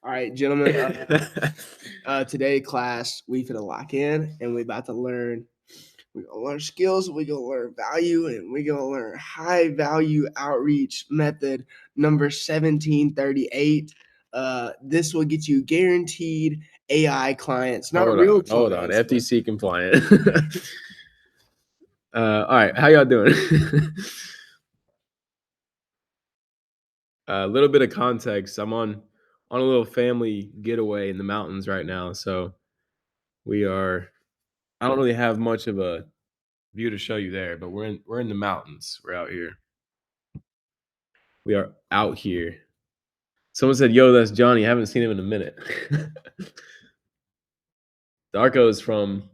All right, gentlemen. Today class, we finna lock in, and we about to learn. We gonna learn skills. We gonna learn value, and we gonna learn high value outreach method number 1738. This will get you guaranteed AI clients, not real clients. Hold on, FTC compliant. All right, how y'all doing? A little bit of context. I'm on a little family getaway in the mountains right now, so we are. I don't really have much of a view to show you there, but we're in the mountains. We're out here. We are out here. Someone said, "Yo, that's Johnny. I haven't seen him in a minute." Darko is from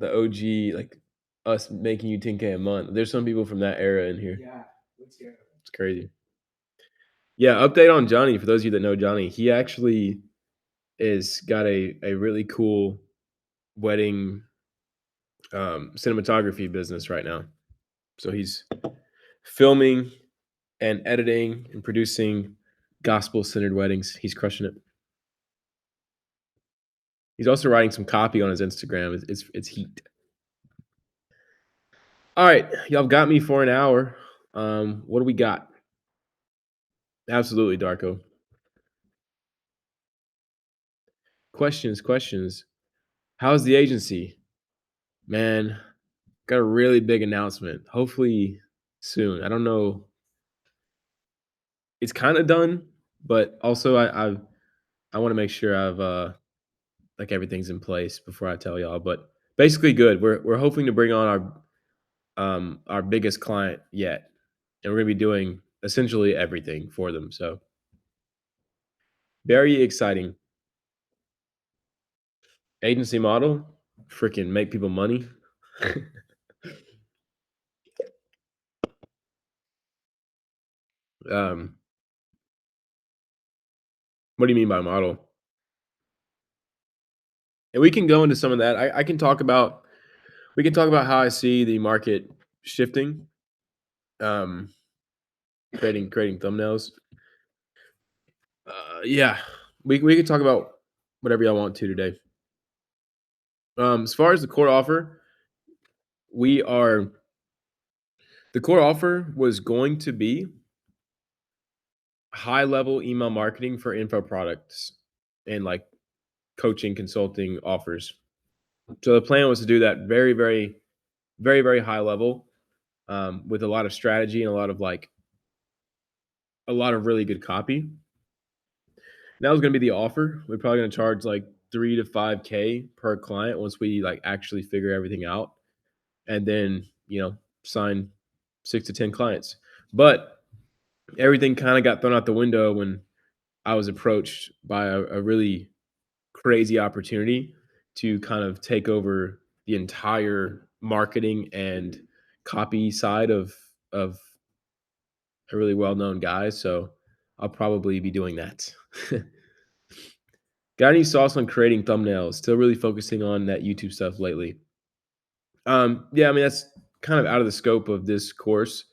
the OG, like us making you 10K a month. There's some people from that era in here. Yeah, let's go. It's crazy. Yeah, update on Johnny. For those of you that know Johnny, he actually is got a really cool wedding cinematography business right now. So he's filming and editing and producing gospel-centered weddings. He's crushing it. He's also writing some copy on his Instagram. It's heat. All right, y'all got me for an hour. What do we got? Absolutely, Darko. Questions. How's the agency? Man, got a really big announcement. Hopefully soon. I don't know. It's kind of done, but also I want to make sure I've like everything's in place before I tell y'all. But basically good. We're hoping to bring on our biggest client yet. And we're gonna be doing essentially everything for them. So very exciting. Agency model, freaking make people money. What do you mean by model? And we can go into some of that. I can talk about we can talk about how I see the market shifting, creating thumbnails. Yeah, we can talk about whatever y'all want to today. As far as the core offer, the core offer was going to be high level email marketing for info products and like coaching consulting offers. So the plan was to do that very, very, very, very high level, with a lot of strategy and a lot of really good copy. That was going to be the offer. We're probably going to charge like 3 to 5K per client once we like actually figure everything out, and then sign 6 to 10 clients. But everything kind of got thrown out the window when I was approached by a really crazy opportunity to kind of take over the entire marketing and copy side of a really well-known guy. So I'll probably be doing that. Got any sauce on creating thumbnails? Still really focusing on that YouTube stuff lately. Yeah, I mean that's kind of out of the scope of this course.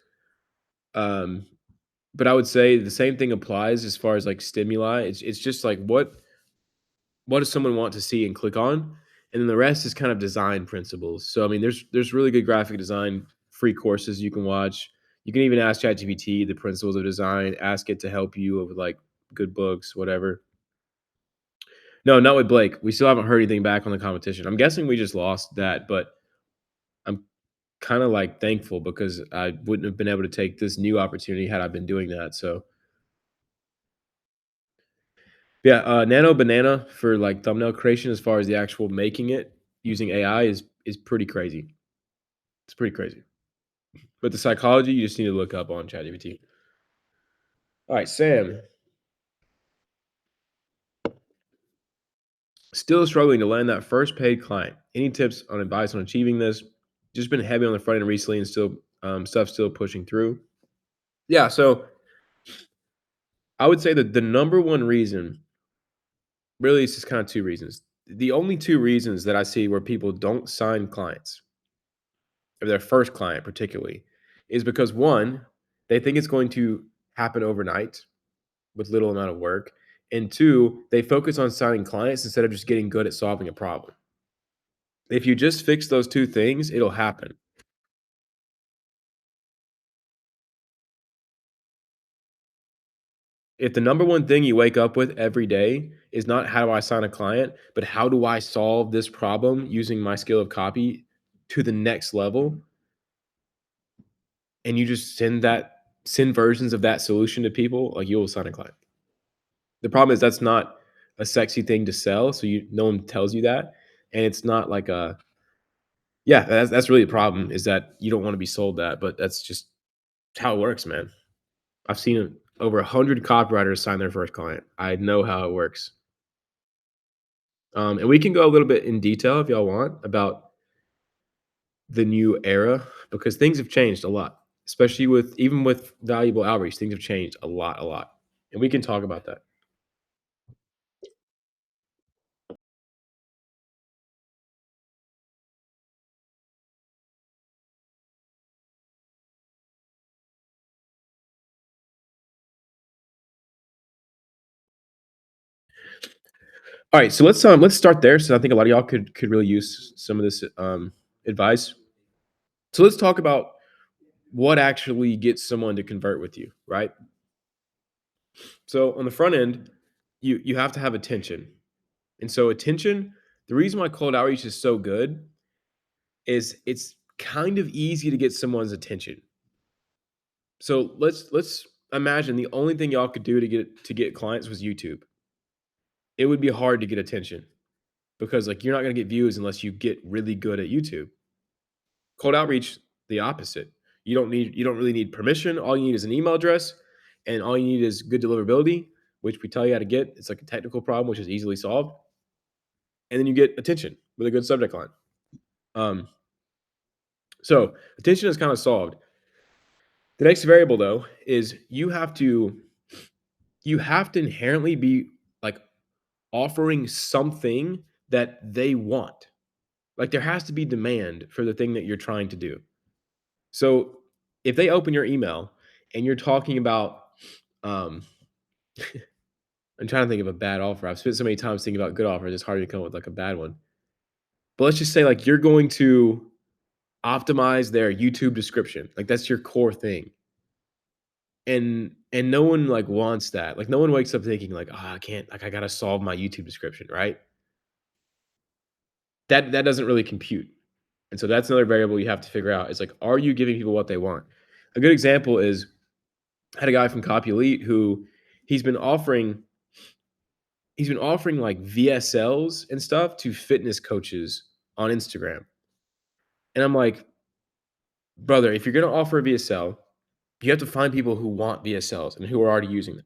But I would say the same thing applies as far as like stimuli. It's just like what does someone want to see and click on? And then the rest is kind of design principles. So I mean there's really good graphic design free courses you can watch. You can even ask ChatGPT the principles of design, ask it to help you with like good books, whatever. No, not with Blake. We still haven't heard anything back on the competition. I'm guessing we just lost that, but I'm kind of like thankful because I wouldn't have been able to take this new opportunity had I been doing that. So yeah, Nano Banana for like thumbnail creation as far as the actual making it using AI is pretty crazy. It's pretty crazy. But the psychology you just need to look up on ChatGPT. All right, Sam. Still struggling to land that first paid client. Any tips on advice on achieving this? Just been heavy on the front end recently and still stuff still pushing through. Yeah, so I would say that the number one reason, really, it's just kind of two reasons. The only two reasons that I see where people don't sign clients, or their first client particularly, is because one, they think it's going to happen overnight with little amount of work. And two, they focus on signing clients instead of just getting good at solving a problem. If you just fix those two things, it'll happen. If the number one thing you wake up with every day is not how do I sign a client, but how do I solve this problem using my skill of copy to the next level, and you just send versions of that solution to people, like, you'll sign a client. The problem is that's not a sexy thing to sell, so no one tells you that, and it's not like a yeah, that's really the problem is that you don't wanna be sold that, but that's just how it works, man. I've seen over 100 copywriters sign their first client. I know how it works. And we can go a little bit in detail if y'all want about the new era because things have changed a lot, especially with even with valuable outreach, things have changed a lot. And we can talk about that. All right, so let's start there. So I think a lot of y'all could really use some of this advice. So let's talk about what actually gets someone to convert with you, right? So on the front end, you have to have attention. And so attention, the reason why cold outreach is so good is it's kind of easy to get someone's attention. So let's imagine the only thing y'all could do to get clients was YouTube. It would be hard to get attention because like you're not going to get views unless you get really good at YouTube. Cold outreach, the opposite. You don't really need permission. All you need is an email address, and all you need is good deliverability, which we tell you how to get. It's like a technical problem, which is easily solved, and then you get attention with a good subject line. Um, so attention is kind of solved. The next variable though is you have to inherently be like offering something that they want. Like there has to be demand for the thing that you're trying to do. So if they open your email and you're talking about, um, I'm trying to think of a bad offer. I've spent so many times thinking about good offers, it's hard to come up with like a bad one. But let's just say like you're going to optimize their YouTube description. Like that's your core thing. And no one like wants that. Like no one wakes up thinking like, "Oh, I can't like I got to solve my YouTube description," right? That doesn't really compute. And so that's another variable you have to figure out. Is like, are you giving people what they want? A good example is I had a guy from Copy Elite who he's been offering he's been offering like VSLs and stuff to fitness coaches on Instagram. And I'm like, brother, if you're gonna offer a VSL, you have to find people who want VSLs and who are already using them.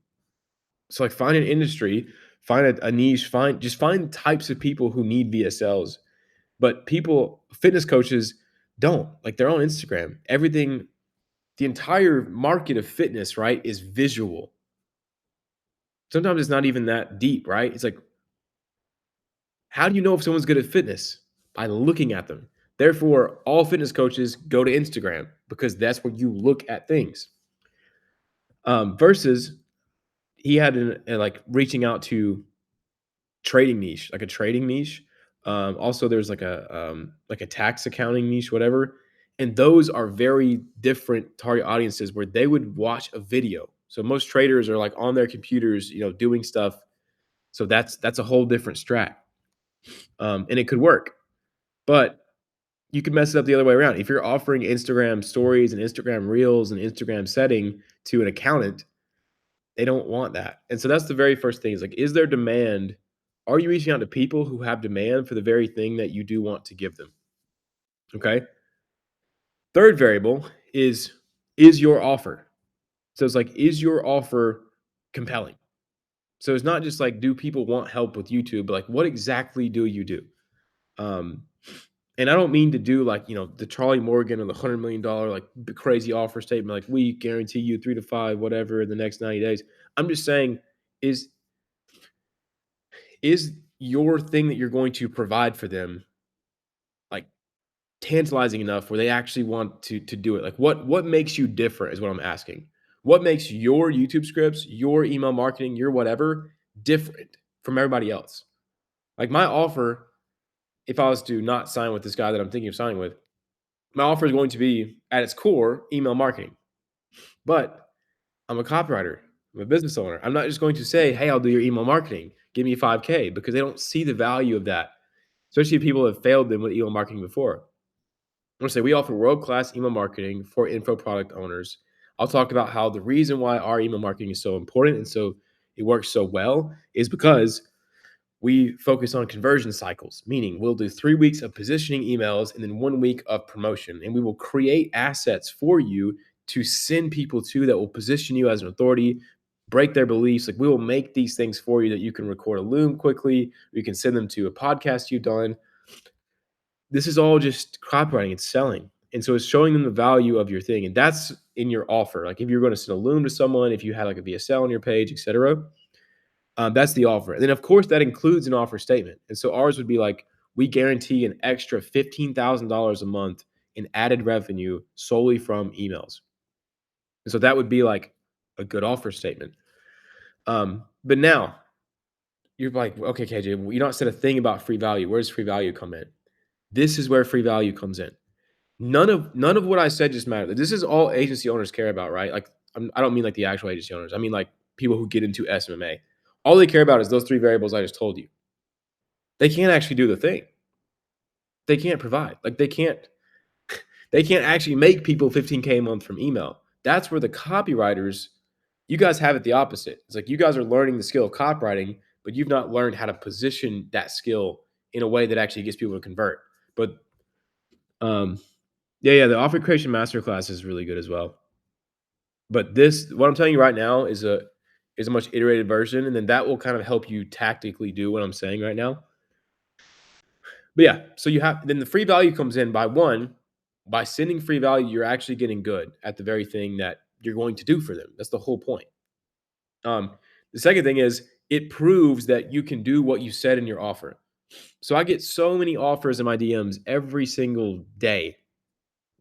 So like find an industry, find a niche, find types of people who need VSLs. But people, fitness coaches don't. Like they're on Instagram. Everything, the entire market of fitness, right, is visual. Sometimes it's not even that deep, right? It's like, how do you know if someone's good at fitness? By looking at them. Therefore, all fitness coaches go to Instagram because that's where you look at things. Versus he had like reaching out to trading niche, like a trading niche. Also, there's like a tax accounting niche, whatever. And those are very different target audiences where they would watch a video. So most traders are like on their computers, doing stuff. So that's a whole different strat, and it could work, but you could mess it up the other way around. If you're offering Instagram stories and Instagram reels and Instagram setting to an accountant, they don't want that. And so that's the very first thing is like, is there demand? Are you reaching out to people who have demand for the very thing that you do want to give them? Okay. Third variable is your offer. So it's like, is your offer compelling? So it's not just like, do people want help with YouTube, but like, what exactly do you do? Um, and I don't mean to do like, the Charlie Morgan or the $100 million, like crazy offer statement, like we guarantee you 3 to 5, whatever, in the next 90 days. I'm just saying, is is your thing that you're going to provide for them like tantalizing enough where they actually want to do it? Like what makes you different is what I'm asking. What makes your YouTube scripts, your email marketing, your whatever different from everybody else. Like my offer, if I was to not sign with this guy that I'm thinking of signing with, my offer is going to be at its core email marketing. But I'm a copywriter. I'm a business owner. I'm not just going to say, hey, I'll do your email marketing. Give me 5K because they don't see the value of that, especially if people have failed them with email marketing before. I'm going to say we offer world-class email marketing for info product owners. I'll talk about how the reason why our email marketing is so important and so it works so well is because we focus on conversion cycles, meaning we'll do 3 weeks of positioning emails and then 1 week of promotion. And we will create assets for you to send people to that will position you as an authority, break their beliefs. Like we will make these things for you that you can record a loom quickly, or you can send them to a podcast you've done. This is all just copywriting, it's selling. And so it's showing them the value of your thing. And that's in your offer. Like if you're going to send a loom to someone, if you had like a VSL on your page, etc. That's the offer. And then, of course, that includes an offer statement. And so ours would be like, we guarantee an extra $15,000 a month in added revenue solely from emails. And so that would be like a good offer statement. But now you're like, okay, KJ, well, you don't said a thing about free value. Where does free value come in? This is where free value comes in. None of what I said just matters. This is all agency owners care about, right? Like, I don't mean like the actual agency owners. I mean like people who get into SMMA. All they care about is those 3 variables I just told you. They can't actually do the thing. They can't provide. Like they can't actually make people 15K a month from email. That's where the copywriters, you guys have it the opposite. It's like you guys are learning the skill of copywriting, but you've not learned how to position that skill in a way that actually gets people to convert. But yeah, the offer creation masterclass is really good as well. But this, what I'm telling you right now, is a much iterated version, and then that will kind of help you tactically do what I'm saying right now. But yeah, so you have then the free value comes in by sending free value, you're actually getting good at the very thing that you're going to do for them. That's the whole point. The second thing is it proves that you can do what you said in your offer. So I get so many offers in my DMs every single day.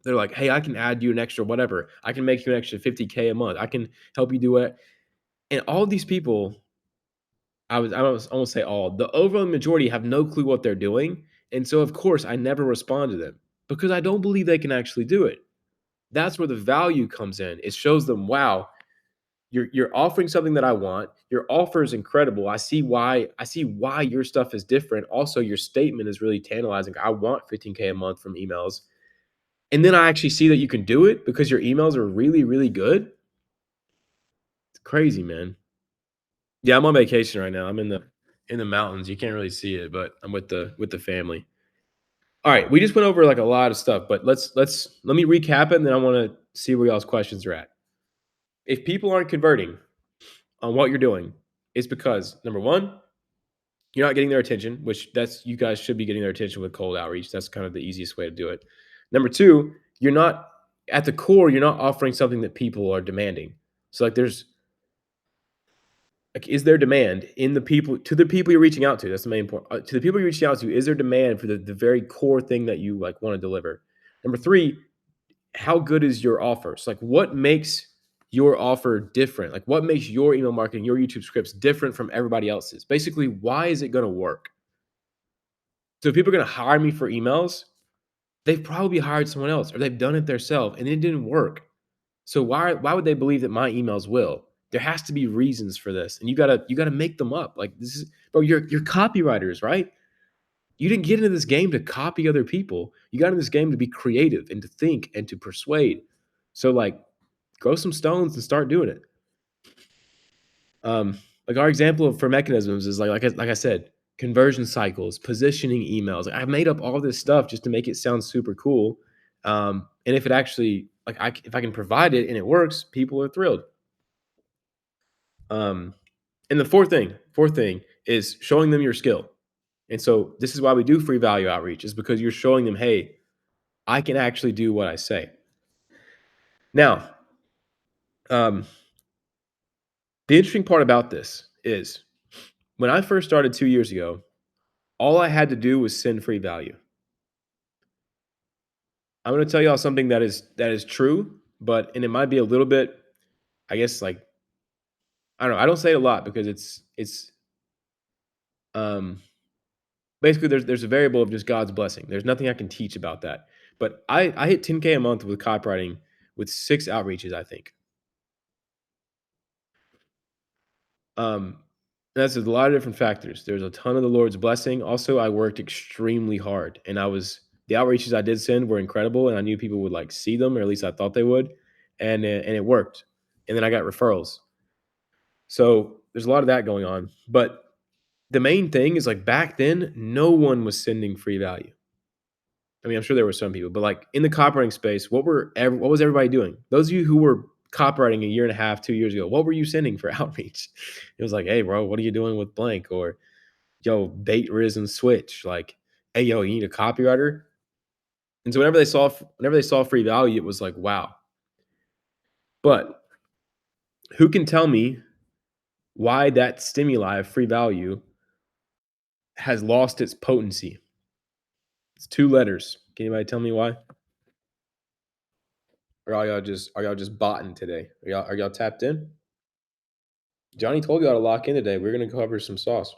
They're like, hey, I can add you an extra whatever. I can make you an extra 50K a month. I can help you do it. And all these people, I won't say all, the overwhelming majority have no clue what they're doing. And so, of course, I never respond to them because I don't believe they can actually do it. That's where the value comes in. It shows them, wow, you're offering something that I want. Your offer is incredible. I see why your stuff is different. Also, your statement is really tantalizing. I want 15K a month from emails. And then I actually see that you can do it because your emails are really, really good. It's crazy, man. Yeah, I'm on vacation right now. I'm in the mountains. You can't really see it, but I'm with the family. All right, we just went over like a lot of stuff, but let me recap it, and then I want to see where y'all's questions are at. If people aren't converting on what you're doing, it's because number one, you're not getting their attention, which that's you guys should be getting their attention with cold outreach. That's kind of the easiest way to do it. Number two, you're not at the core, you're not offering something that people are demanding. So like there's like, is there demand in the people to the people you're reaching out to? That's the main point. To the people you're reaching out to, is there demand for the very core thing that you like want to deliver? Number three, how good is your offer? So like what makes your offer different? Like what makes your email marketing, your YouTube scripts different from everybody else's? Basically, why is it going to work? So if people are going to hire me for emails, they've probably hired someone else or they've done it themselves and it didn't work. So why would they believe that my emails will? There has to be reasons for this, and you gotta make them up. Like this is, bro. You're copywriters, right? You didn't get into this game to copy other people. You got in this game to be creative and to think and to persuade. So like, grow some stones and start doing it. Like our example for mechanisms is like I said, conversion cycles, positioning emails. Like, I made up all this stuff just to make it sound super cool. And if it actually if I can provide it and it works, people are thrilled. And the fourth thing is showing them your skill. And so this is why we do free value outreach, is because you're showing them, hey, I can actually do what I say. Now, the interesting part about this is when I first started 2 years ago, all I had to do was send free value. I'm going to tell y'all something that is true, and it might be a little bit, I guess, like, I don't know. I don't say it a lot because it's Um, basically, there's a variable of just God's blessing. There's nothing I can teach about that. But I hit 10K a month with copywriting with 6 outreaches, I think. Um, that's a lot of different factors. There's a ton of the Lord's blessing. Also, I worked extremely hard, and the outreaches I did send were incredible, and I knew people would like see them, or at least I thought they would, and it worked. And then I got referrals. So there's a lot of that going on. But the main thing is like back then, no one was sending free value. I mean, I'm sure there were some people, but like in the copywriting space, what was everybody doing? Those of you who were copywriting a year and a half, 2 years ago, what were you sending for outreach? It was like, hey, bro, what are you doing with blank? Or yo, bait risen switch. Like, hey, yo, you need a copywriter. And so whenever they saw free value, it was like, wow. But who can tell me why that stimuli of free value has lost its potency? It's 2 letters. Can anybody tell me why? Or are y'all just botting today? Are y'all tapped in? Johnny told you how to lock in today. We're gonna cover some sauce.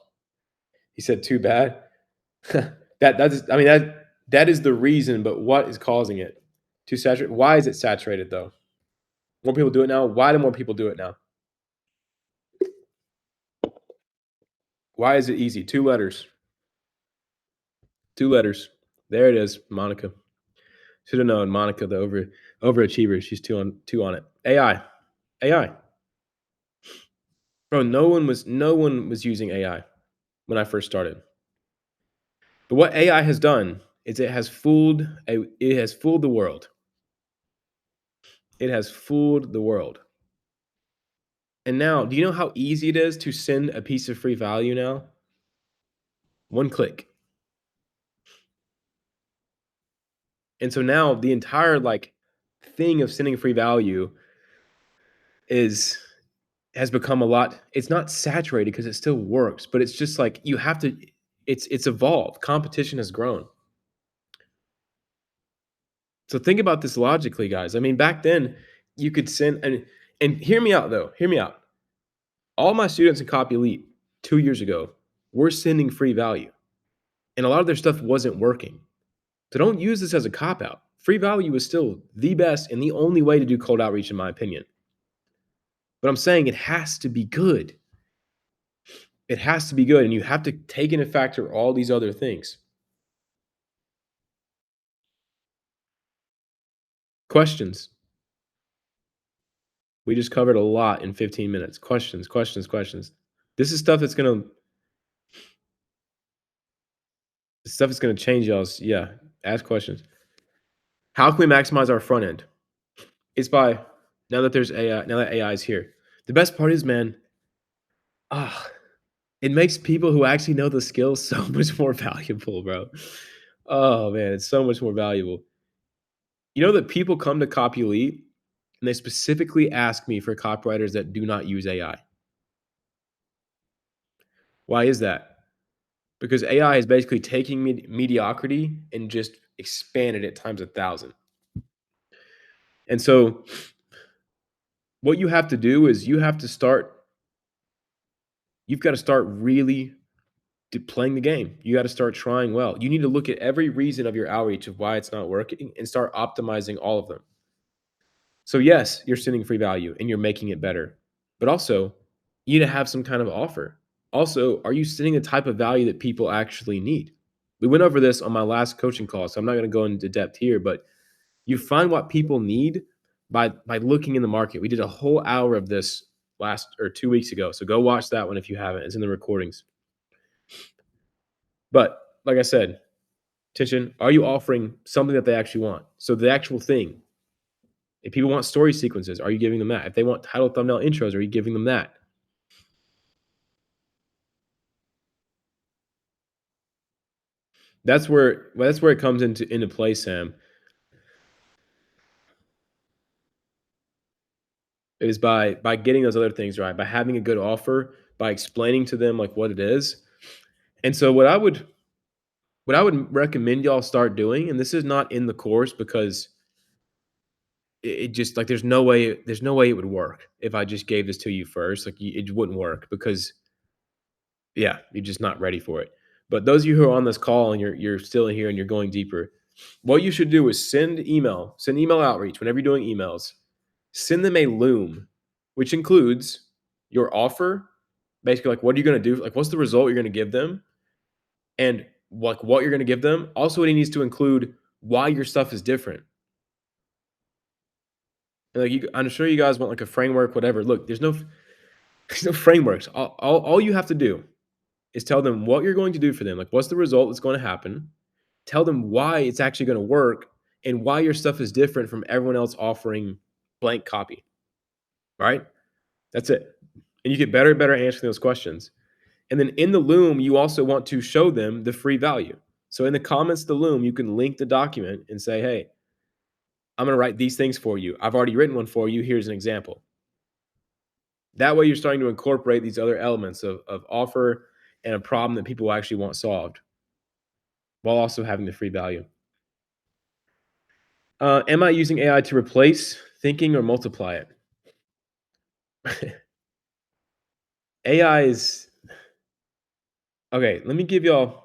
He said too bad. That's I mean that is the reason, but what is causing it? Too saturated. Why is it saturated though? More people do it now. Why do more people do it now? Why is it easy? 2 letters. 2 letters. There it is, Monica. Should have known Monica, the overachiever. She's two on it. AI. AI. Bro, no one was using AI when I first started. But what AI has done is it has fooled the world. It has fooled the world. And now, do you know how easy it is to send a piece of free value now? One click. And so now the entire like thing of sending free value is has become a lot. It's not saturated because it still works, but it's just like you have to it's evolved. Competition has grown. So think about this logically, guys. I mean, back then you could send and hear me out though. Hear me out. All my students in Copy Elite 2 years ago were sending free value, and a lot of their stuff wasn't working. So don't use this as a cop out. Free value is still the best and the only way to do cold outreach, in my opinion. But I'm saying it has to be good. It has to be good, and you have to take into factor all these other things. Questions. We just covered a lot in 15 minutes. Questions, questions, questions. This is stuff that's gonna change y'all's. Yeah, ask questions. How can we maximize our front end? It's by now that there's AI. Now that AI is here, the best part is, man. Ah, it makes people who actually know the skills so much more valuable, bro. Oh man, it's so much more valuable. You know that people come to Copy Elite and they specifically ask me for copywriters that do not use AI. Why is that? Because AI is basically taking mediocrity and just expanded it times 1,000. And so, what you have to do is you've got to start really playing the game. You got to start trying well. You need to look at every reason of your outreach of why it's not working and start optimizing all of them. So, yes, you're sending free value and you're making it better, but also you need to have some kind of offer. Also, are you sending the type of value that people actually need? We went over this on my last coaching call, so I'm not going to go into depth here, but you find what people need by looking in the market. We did a whole hour of this last or 2 weeks ago. So go watch that one if you haven't. It's in the recordings. But like I said, attention, are you offering something that they actually want? So the actual thing. If people want story sequences, are you giving them that? If they want title, thumbnail, intros, are you giving them that? That's where it comes into play, Sam. It is by getting those other things right, by having a good offer, by explaining to them like what it is. And so what I would recommend y'all start doing, and this is not in the course because it just like there's no way it would work if I just gave this to you first. Like it wouldn't work because Yeah, you're just not ready for it. But those of you who are on this call and you're still here and you're going deeper, what you should do is send email outreach whenever you're doing emails. Send them a loom, which includes your offer, basically like what are you going to do? Like what's the result you're going to give them? And like what you're going to give them. Also, it needs to include why your stuff is different. And like I'm sure you guys want like a framework, whatever. Look, there's no frameworks. All you have to do is tell them what you're going to do for them. Like, what's the result that's going to happen? Tell them why it's actually going to work and why your stuff is different from everyone else offering blank copy. Right? That's it. And you get better and better at answering those questions. And then in the Loom, you also want to show them the free value. So in the comments of the Loom, you can link the document and say, hey, I'm going to write these things for you. I've already written one for you. Here's an example. That way, you're starting to incorporate these other elements of offer and a problem that people actually want solved while also having the free value. Am I using AI to replace thinking or multiply it? AI is okay. Let me give y'all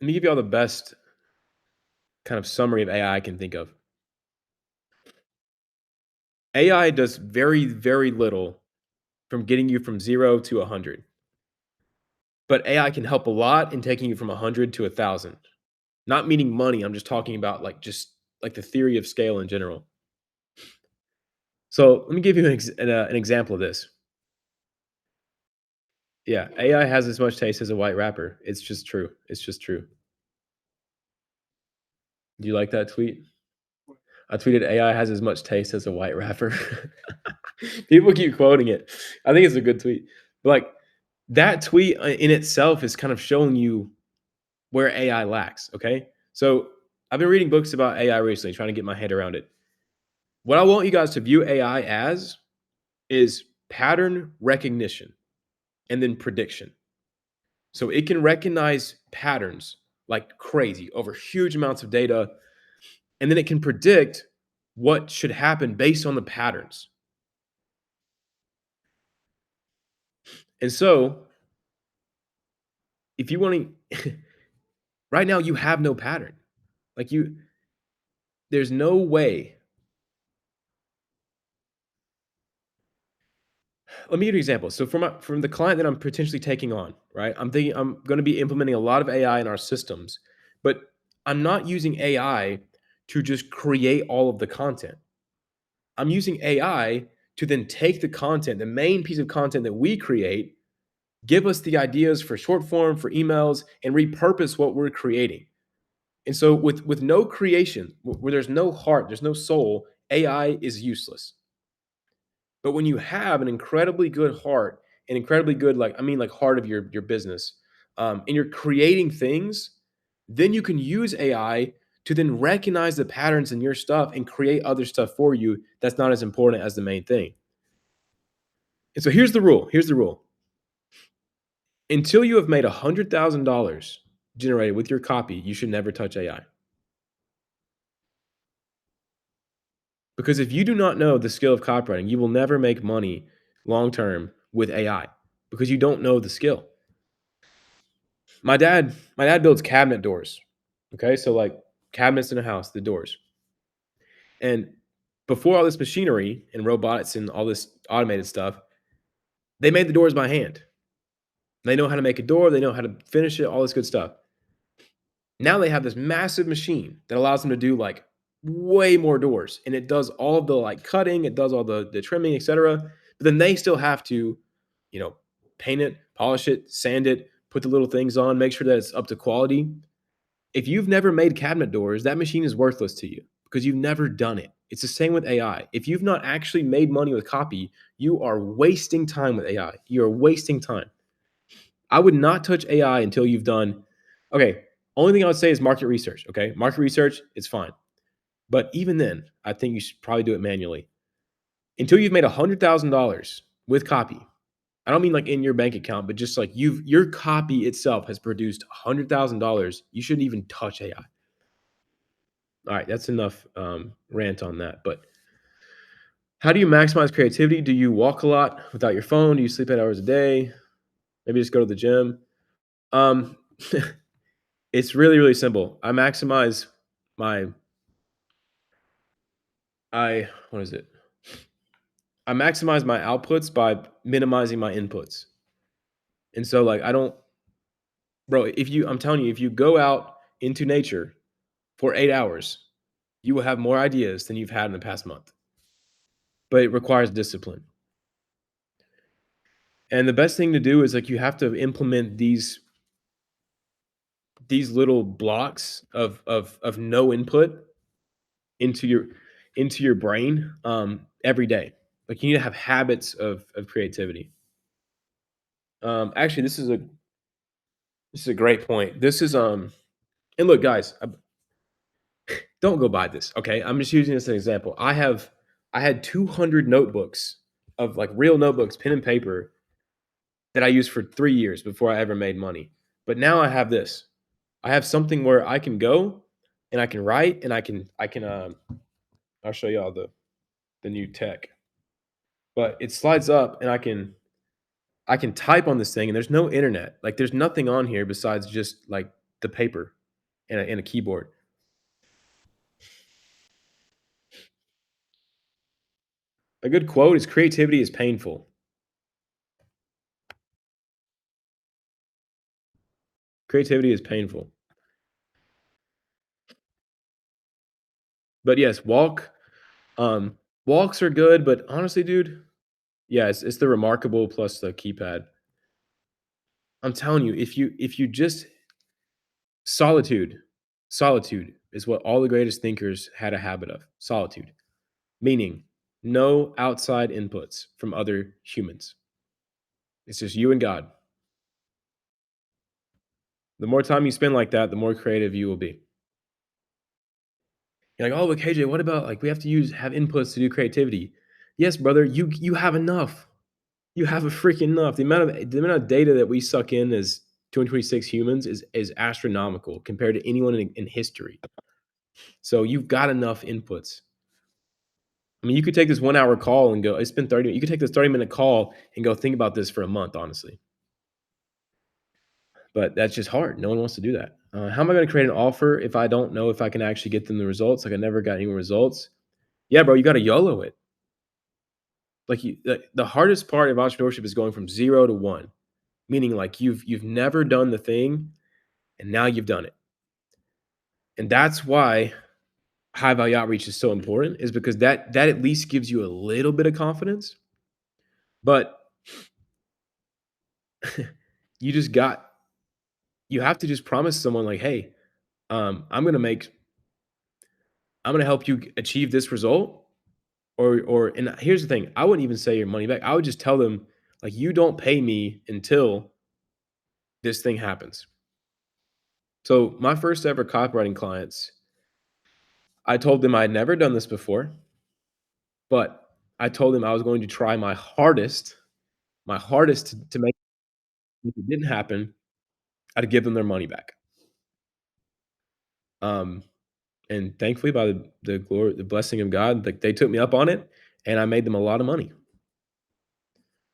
the best kind of summary of AI I can think of. AI does very, very little from getting you from 0 to 100. But AI can help a lot in taking you from 100 to 1,000. Not meaning money, I'm just talking about just like the theory of scale in general. So let me give you an example of this. Yeah, AI has as much taste as a white rapper. It's just true. It's just true. Do you like that tweet? I tweeted AI has as much taste as a white rapper. People keep quoting it. I think it's a good tweet. But like that tweet in itself is kind of showing you where AI lacks. Okay. So I've been reading books about AI recently, trying to get my head around it. What I want you guys to view AI as is pattern recognition and then prediction. So it can recognize patterns like crazy over huge amounts of data, and then it can predict what should happen based on the patterns. And so, if you want to, right now, you have no pattern. Like there's no way. Let me give you an example. So, from the client that I'm potentially taking on, right? I'm thinking I'm going to be implementing a lot of AI in our systems, but I'm not using AI to just create all of the content. I'm using AI to then take the content, the main piece of content that we create, give us the ideas for short form, for emails, and repurpose what we're creating. And so with no creation, where there's no heart, there's no soul, AI is useless. But when you have an incredibly good heart, an incredibly good, like I mean like heart of your business, and you're creating things, then you can use AI to then recognize the patterns in your stuff and create other stuff for you that's not as important as the main thing. And so here's the rule. Here's the rule. Until you have made $100,000 generated with your copy, you should never touch AI. Because if you do not know the skill of copywriting, you will never make money long term with AI because you don't know the skill. My dad builds cabinet doors. Okay, so like cabinets in a house, the doors. And before all this machinery and robotics and all this automated stuff, they made the doors by hand. They know how to make a door, they know how to finish it, all this good stuff. Now they have this massive machine that allows them to do like way more doors, and it does all of the like cutting, it does all the trimming, etc. But then they still have to, you know, paint it, polish it, sand it, put the little things on, make sure that it's up to quality. If you've never made cabinet doors, that machine is worthless to you because you've never done it. It's the same with AI. If you've not actually made money with copy, you are wasting time with AI. You're wasting time. I would not touch AI until you've done, okay, only thing I would say is market research. Okay. Market research, it's fine. But even then, I think you should probably do it manually. Until you've made $100,000 with copy. I don't mean like in your bank account, but just like your copy itself has produced $100,000. You shouldn't even touch AI. All right, that's enough rant on that. But How do you maximize creativity? Do you walk a lot without your phone? Do you sleep 8 hours a day? Maybe just go to the gym? Um, it's really, really simple. My what is it? I maximize my outputs by minimizing my inputs. And so, like, I don't bro, if you I'm telling you, if you go out into nature for 8 hours, you will have more ideas than you've had in the past month. But it requires discipline. And the best thing to do is, like, you have to implement these little blocks of no input into your brain, every day. Like, you need to have habits of creativity. Actually, this is a great point. This is, and look, guys, don't go buy this, okay? I'm just using this as an example. I had 200 notebooks of, like, real notebooks, pen and paper that I used for 3 years before I ever made money. But now I have this. I have something where I can go and I can write and I'll show y'all the new tech. But it slides up and I can type on this thing and there's no internet. Like, there's nothing on here besides just, like, the paper and a keyboard. A good quote is creativity is painful. Creativity is painful. But yes, walks are good, but honestly, dude, yeah, it's the remarkable plus the keypad. I'm telling you, if you just solitude, solitude is what all the greatest thinkers had a habit of. Solitude, meaning no outside inputs from other humans. It's just you and God. The more time you spend like that, the more creative you will be. You're like, oh, but KJ, what about, like, we have to have inputs to do creativity? Yes, brother, you have enough. You have a freaking enough. The amount of data that we suck in as 226 humans is astronomical compared to anyone in history. So you've got enough inputs. I mean, you could take this 1 hour call and go, it's been 30 minutes. You could take this 30-minute call and go think about this for a month, honestly. But that's just hard. No one wants to do that. How am I going to create an offer if I don't know if I can actually get them the results? Like, I never got any results. Yeah, bro, you got to YOLO it. Like, the hardest part of entrepreneurship is going from 0 to 1, meaning, like, you've never done the thing and now you've done it. And that's why high value outreach is so important, is because that at least gives you a little bit of confidence. But you just got you have to just promise someone, like, hey, I'm gonna help you achieve this result. Or and here's the thing, I wouldn't even say your money back. I would just tell them, like, you don't pay me until this thing happens. So my first ever copywriting clients, I told them I had never done this before, but I told them I was going to try my hardest to make. If it didn't happen, I'd give them their money back. Um, and thankfully, by the blessing of God, like, they took me up on it, and I made them a lot of money.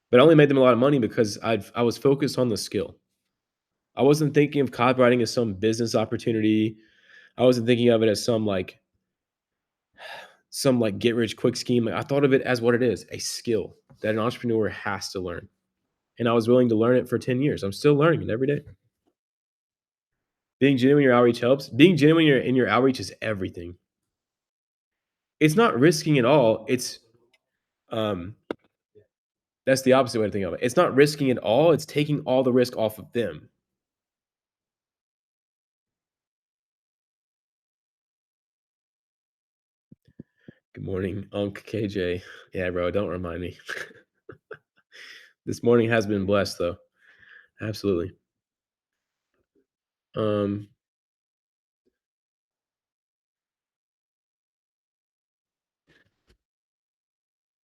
But I only made them a lot of money because I was focused on the skill. I wasn't thinking of copywriting as some business opportunity. I wasn't thinking of it as some get rich quick scheme. Like, I thought of it as what it is, a skill that an entrepreneur has to learn. And I was willing to learn it for 10 years. I'm still learning it every day. Being genuine in your outreach helps. Being genuine in your outreach is everything. It's not risking at all. Um, that's the opposite way to think of it. It's not risking at all. It's taking all the risk off of them. Good morning, Unc KJ. Yeah, bro, don't remind me. This morning has been blessed, though. Absolutely. Um,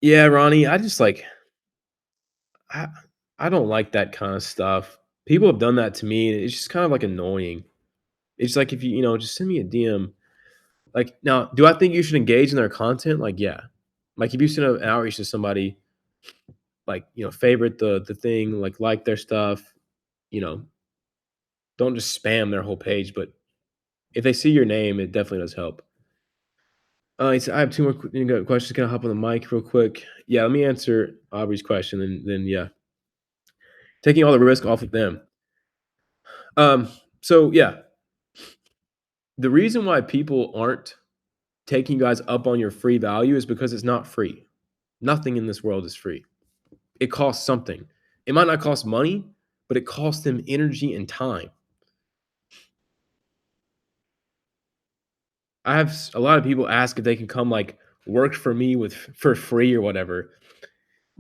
yeah, Ronnie, I I don't like that kind of stuff. People have done that to me, and it's just kind of, like, annoying. It's like, if just send me a DM. Like, now, do I think you should engage in their content? Like, yeah. Like if you send an outreach to somebody, like, favorite the thing, like their stuff, you know, don't just spam their whole page, but if they see your name, it definitely does help. I have two more questions. Can I hop on the mic real quick? Yeah, let me answer Aubrey's question, and then yeah, taking all the risk off of them. So yeah, the reason why people aren't taking you guys up on your free value is because it's not free. Nothing in this world is free. It costs something. It might not cost money, but it costs them energy and time. I have a lot of people ask if they can come like work for me with for free or whatever,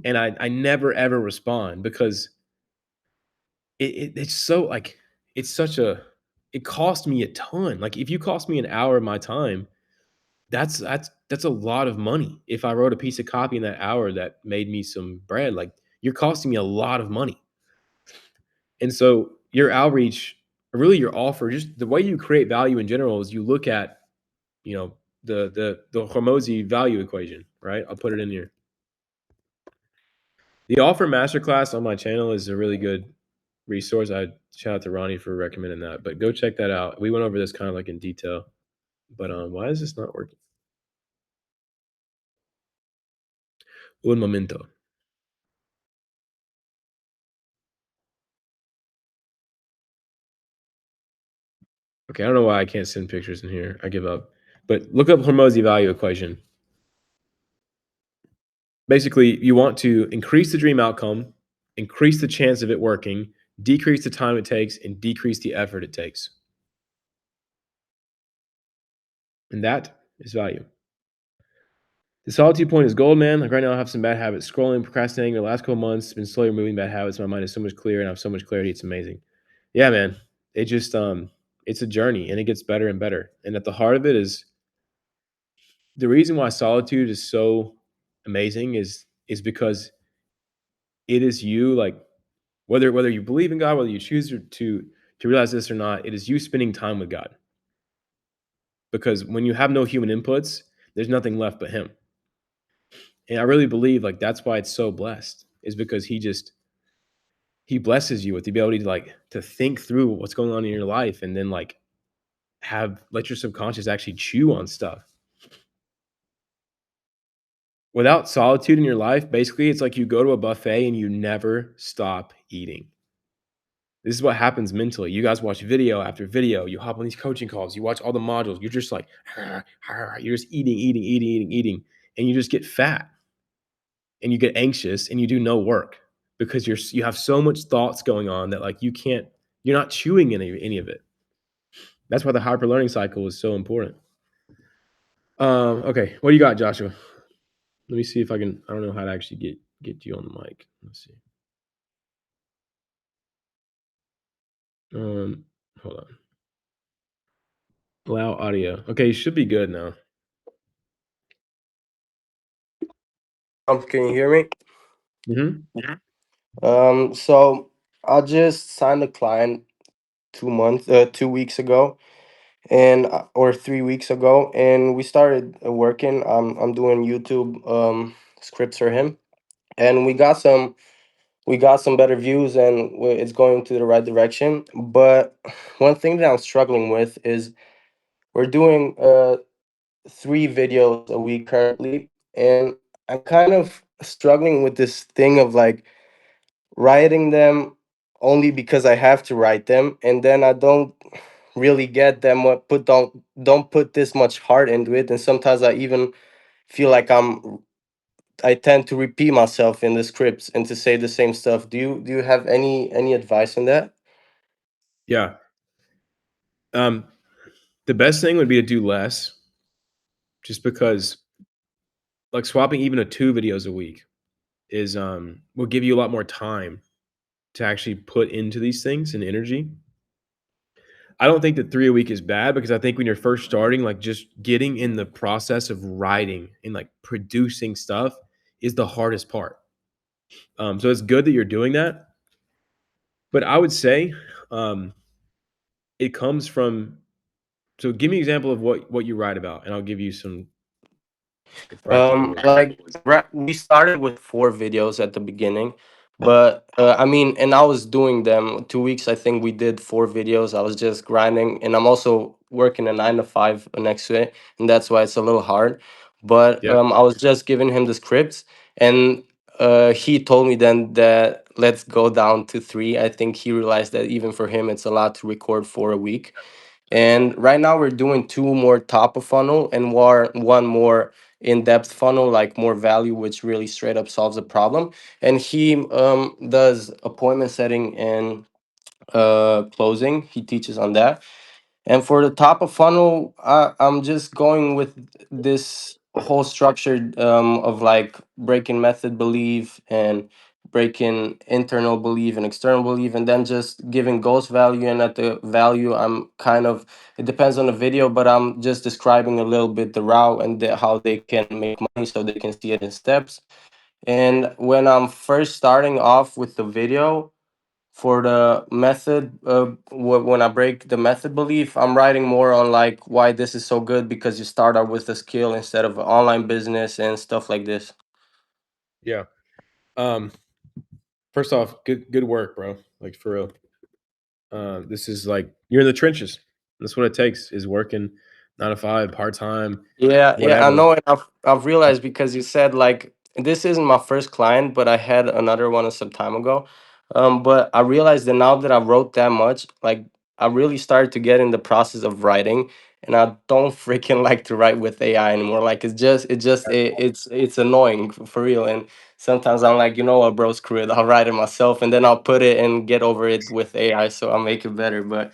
and I never ever respond because it's so like it's such a it cost me a ton. Like if you cost me an hour of my time, that's a lot of money. If I wrote a piece of copy in that hour that made me some bread, like you're costing me a lot of money. And so your outreach, really your offer, just the way you create value in general is you look at, you know, the Hormozy value equation, right? I'll put it in here. The offer masterclass on my channel is a really good resource. I shout out to Ronnie for recommending that. But go check that out. We went over this kind of like in detail. But why is this not working? Un momento. Okay, I don't know why I can't send pictures in here. I give up. But look up Hormozy value equation. Basically, you want to increase the dream outcome, increase the chance of it working, decrease the time it takes, and decrease the effort it takes. And that is value. The solitude point is gold, man. Like right now, I have some bad habits. Scrolling, procrastinating. The last couple months, been slowly removing bad habits. My mind is so much clearer, and I have so much clarity. It's amazing. Yeah, man. It just it's a journey, and it gets better and better. And at the heart of it is the reason why solitude is so amazing is because it is you like whether you believe in God, whether you choose to realize this or not, it is you spending time with God. Because when you have no human inputs, there's nothing left but Him. And I really believe like that's why it's so blessed, is because He blesses you with the ability to like to think through what's going on in your life, and then like have let your subconscious actually chew on stuff. Without solitude in your life, basically, it's like you go to a buffet and you never stop eating. This is what happens mentally. You guys watch video after video. You hop on these coaching calls. You watch all the modules. You're just like, you're just eating, eating, eating, eating, eating, and you just get fat and you get anxious and you do no work because you have so much thoughts going on that like you're not chewing any of it. That's why the hyper learning cycle is so important. Okay, what do you got, Joshua? Let me see if I can. I don't know how to actually get you on the mic. Let's see. Um, hold on. Allow audio. Okay, you should be good now. Can you hear me? Hmm. So I just signed a client 2 weeks ago, and or 3 weeks ago, and we started working. I'm doing YouTube scripts for him, and we got some better views, and it's going to the right direction. But one thing that I'm struggling with is we're doing 3 videos a week currently, and I'm kind of struggling with this thing of like writing them only because I have to write them, and then I don't really get them. What put don't put this much heart into it, and sometimes I even feel like I tend to repeat myself in the scripts and to say the same stuff. Do you have any advice on that? Yeah. Um, the best thing would be to do less, just because like swapping even to 2 videos a week is will give you a lot more time to actually put into these things and energy. I don't think that 3 a week is bad because I think when you're first starting, like just getting in the process of writing and like producing stuff is the hardest part. So it's good that you're doing that. But I would say um, it comes from. So give me an example of what you write about, and I'll give you some. Like practically. We started with 4 videos at the beginning, but I mean, and I was doing them 2 weeks. I think we did 4 videos. I was just grinding, and I'm also working a 9 to 5 next to it, and that's why it's a little hard. But Yeah. I was just giving him the scripts, and he told me then that let's go down to 3. I think he realized that even for him, it's a lot to record for a week. And right now we're doing 2 more top of funnel and one more in-depth funnel, like more value, which really straight up solves a problem. And he does appointment setting and closing. He teaches on that. And for the top of funnel, I'm just going with this whole structure of like breaking method belief and breaking internal belief and external belief, and then just giving ghost value. And at the value, I'm kind of, it depends on the video, but I'm just describing a little bit the route and how they can make money so they can see it in steps. And when I'm first starting off with the video, for the method, when I break the method belief, I'm writing more on like why this is so good, because you start out with a skill instead of online business and stuff like this. Yeah. Um, First off, good work, bro. Like for real. This is like you're in the trenches. That's what it takes is working 9 to 5, part time, Yeah, yeah, I whatever. know, and I've realized, because you said like this isn't my first client, but I had another one some time ago. But I realized that now that I wrote that much, like I really started to get in the process of writing, and I don't freaking like to write with AI anymore. Like it's annoying for real. And sometimes I'm like, you know what, bro, screw it. I'll write it myself, and then I'll put it and get over it with AI, so I'll make it better. But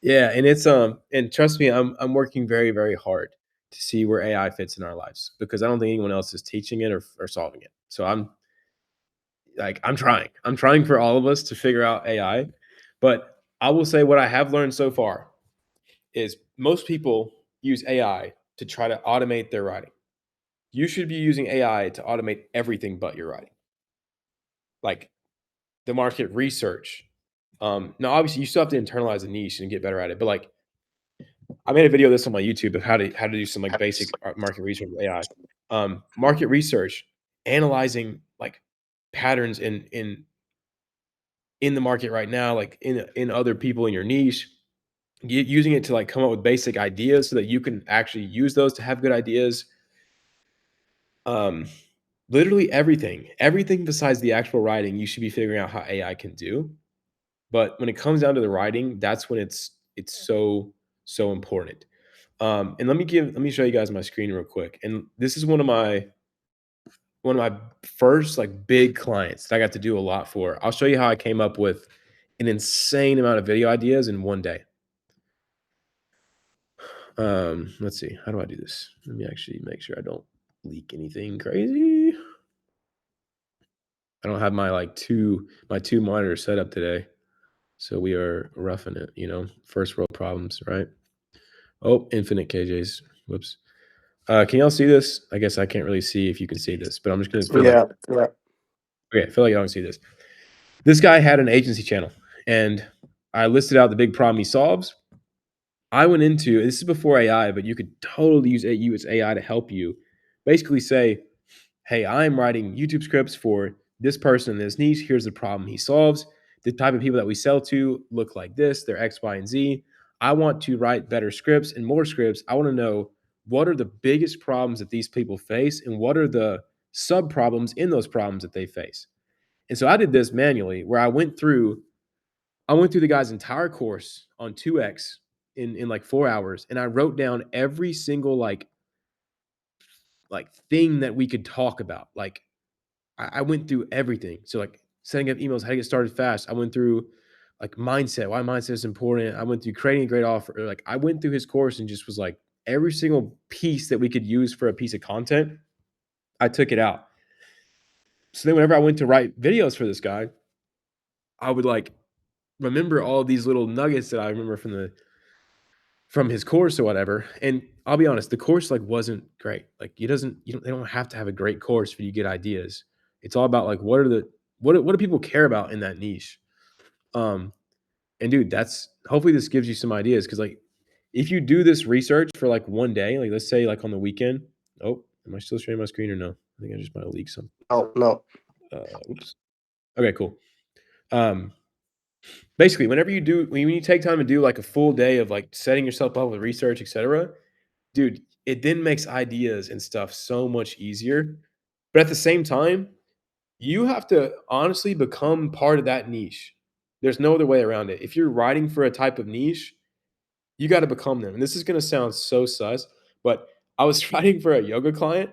Yeah, and it's and trust me, I'm working very, very hard to see where AI fits in our lives because I don't think anyone else is teaching it or solving it. So I'm like I'm trying. I'm trying for all of us to figure out AI. But I will say what I have learned so far is most people use AI to try to automate their writing. You should be using AI to automate everything but your writing. Like the market research. Now obviously you still have to internalize a niche and get better at it, but like I made a video of this on my YouTube of how to do some like basic market research with AI. Market research, analyzing like patterns in the market right now, like in other people in your niche, using it to like come up with basic ideas so that you can actually use those to have good ideas. Um, Literally everything besides the actual writing, you should be figuring out how AI can do. But when it comes down to the writing, that's when it's so important. And let me show you guys my screen real quick. And this is one of my first like big clients that I got to do a lot for. I'll show you how I came up with an insane amount of video ideas in one day. Let's see. How do I do this? Let me actually make sure I don't leak anything crazy. I don't have my two monitors set up today. So we are roughing it, first world problems, right? Oh, infinite KJs. Whoops. Can y'all see this? I guess I can't really see if you can see this, but I'm just gonna feel like yeah, yeah. okay, I feel like y'all can see this. This guy had an agency channel, and I listed out the big problem he solves. I went into this is before AI, but you could totally use AI to help you. Basically, say, hey, I'm writing YouTube scripts for this person in this niche. Here's the problem he solves. The type of people that we sell to look like this. They're X, Y, and Z. I want to write better scripts and more scripts. I want to know what are the biggest problems that these people face and what are the sub problems in those problems that they face. And so I did this manually where I went through the guy's entire course on 2x in like 4 hours, and I wrote down every single like thing that we could talk about. Like I went through everything. So like setting up emails, how to get started fast. I went through like mindset, why mindset is important. I went through creating a great offer. Like I went through his course and just was like every single piece that we could use for a piece of content, I took it out. So then whenever I went to write videos for this guy, I would like remember all these little nuggets that I remember from his course or whatever. And I'll be honest, the course like wasn't great. Like they don't have to have a great course for you to get ideas. It's all about like what do people care about in that niche? Um, and dude, that's hopefully this gives you some ideas because like if you do this research for like one day, like let's say like on the weekend, oh, Am I still sharing my screen or no? I think I just might have leaked something. Oh no. Oops. Okay, cool. Um, Basically, when you take time to do like a full day of like setting yourself up with research, etc., dude, it then makes ideas and stuff so much easier. But at the same time, you have to honestly become part of that niche. There's no other way around it. If you're writing for a type of niche, you got to become them. And this is going to sound so sus, but I was writing for a yoga client.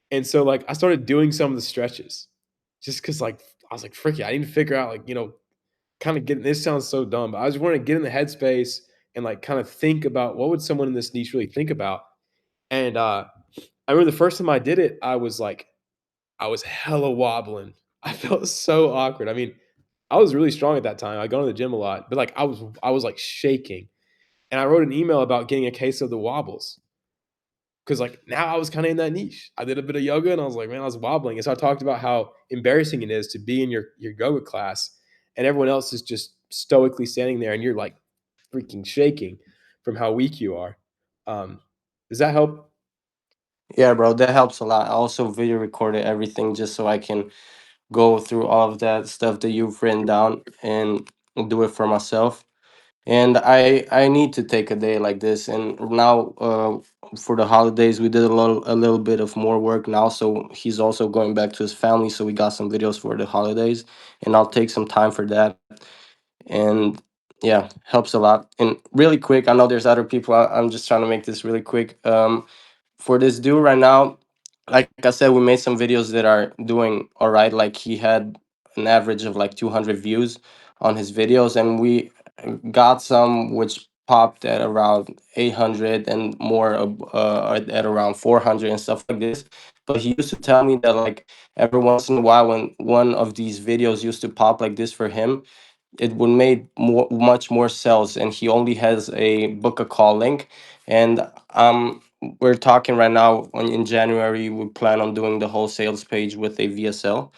And so, like, I started doing some of the stretches just because, like, I was like, frick it, I need to figure out, like, kind of get this sounds so dumb, but I just want to get in the headspace and, like, kind of think about what would someone in this niche really think about. And I remember the first time I did it, I was hella wobbling. I felt so awkward. I mean, I was really strong at that time. I go to the gym a lot, but like I was like shaking. And I wrote an email about getting a case of the wobbles. Cause like now I was kind of in that niche. I did a bit of yoga and I was like, man, I was wobbling. And so I talked about how embarrassing it is to be in your yoga class and everyone else is just stoically standing there and you're like freaking shaking from how weak you are. Um, does that help? Yeah, bro, that helps a lot. I also video recorded everything just so I can go through all of that stuff that you've written down and do it for myself. And I need to take a day like this. And now, for the holidays, we did a little bit of more work now. So he's also going back to his family. So we got some videos for the holidays, and I'll take some time for that. And yeah, helps a lot. And really quick, I know there's other people. I'm just trying to make this really quick. For this dude right now, like I said, we made some videos that are doing all right. Like he had an average of like 200 views on his videos, and we got some which popped at around 800 and more, at around 400 and stuff like this. But he used to tell me that like every once in a while, when one of these videos used to pop like this for him, it would make much more sales, and he only has a book a call link. And we're talking right now in January, we plan on doing the whole sales page with a VSL.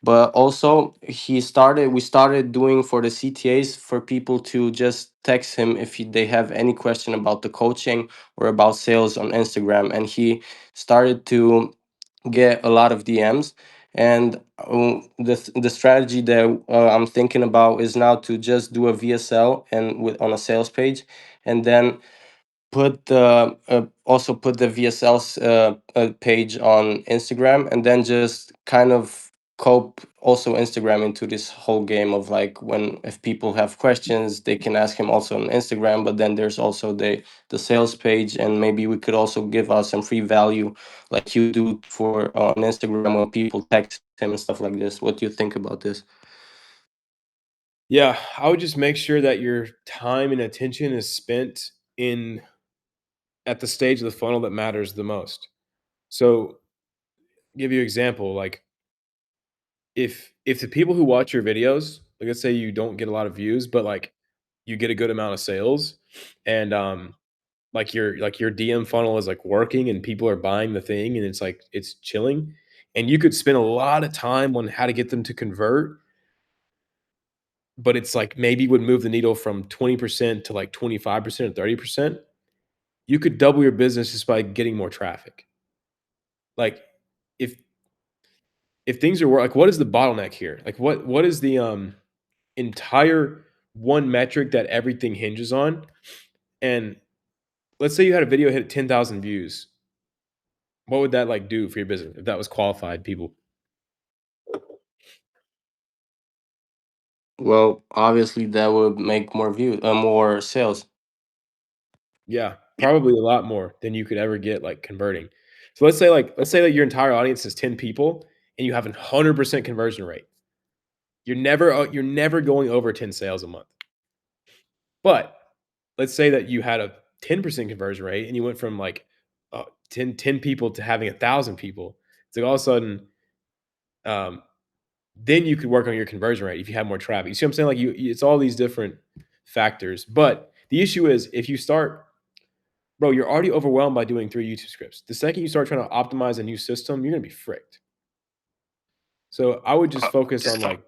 But also we started doing for the CTAs for people to just text him if they have any question about the coaching or about sales on Instagram. And he started to get a lot of DMs. And the strategy that I'm thinking about is now to just do a VSL and with on a sales page, and then put the also put the VSL's page on Instagram, and then just kind of cope also Instagram into this whole game of like, when if people have questions they can ask him also on Instagram. But then there's also the sales page, and maybe we could also give us some free value like you do for on Instagram when people text him and stuff like this. What do you think about this? Yeah, I would just make sure that your time and attention is spent in at the stage of the funnel that matters the most. So, give you an example, like if the people who watch your videos, like let's say you don't get a lot of views, but like you get a good amount of sales, and like your DM funnel is like working and people are buying the thing and it's like it's chilling, and you could spend a lot of time on how to get them to convert, but it's like maybe would move the needle from 20% to like 25% or 30%. You could double your business just by getting more traffic. Like if if things are like, what is the bottleneck here? Like what is the entire one metric that everything hinges on? And let's say you had a video hit 10,000 views. What would that like do for your business if that was qualified people? Well, obviously that would make more views, more sales. Yeah, probably a lot more than you could ever get like converting. So let's say that your entire audience is 10 people and you have a 100% conversion rate. You're never going over 10 sales a month. But let's say that you had a 10% conversion rate and you went from like 10 people to having 1,000 people. It's like all of a sudden, um, then you could work on your conversion rate if you have more traffic. You see what I'm saying? Like it's all these different factors. But the issue is if you start, bro, you're already overwhelmed by doing 3 YouTube scripts. The second you start trying to optimize a new system, you're gonna be fricked. So I would just focus on like,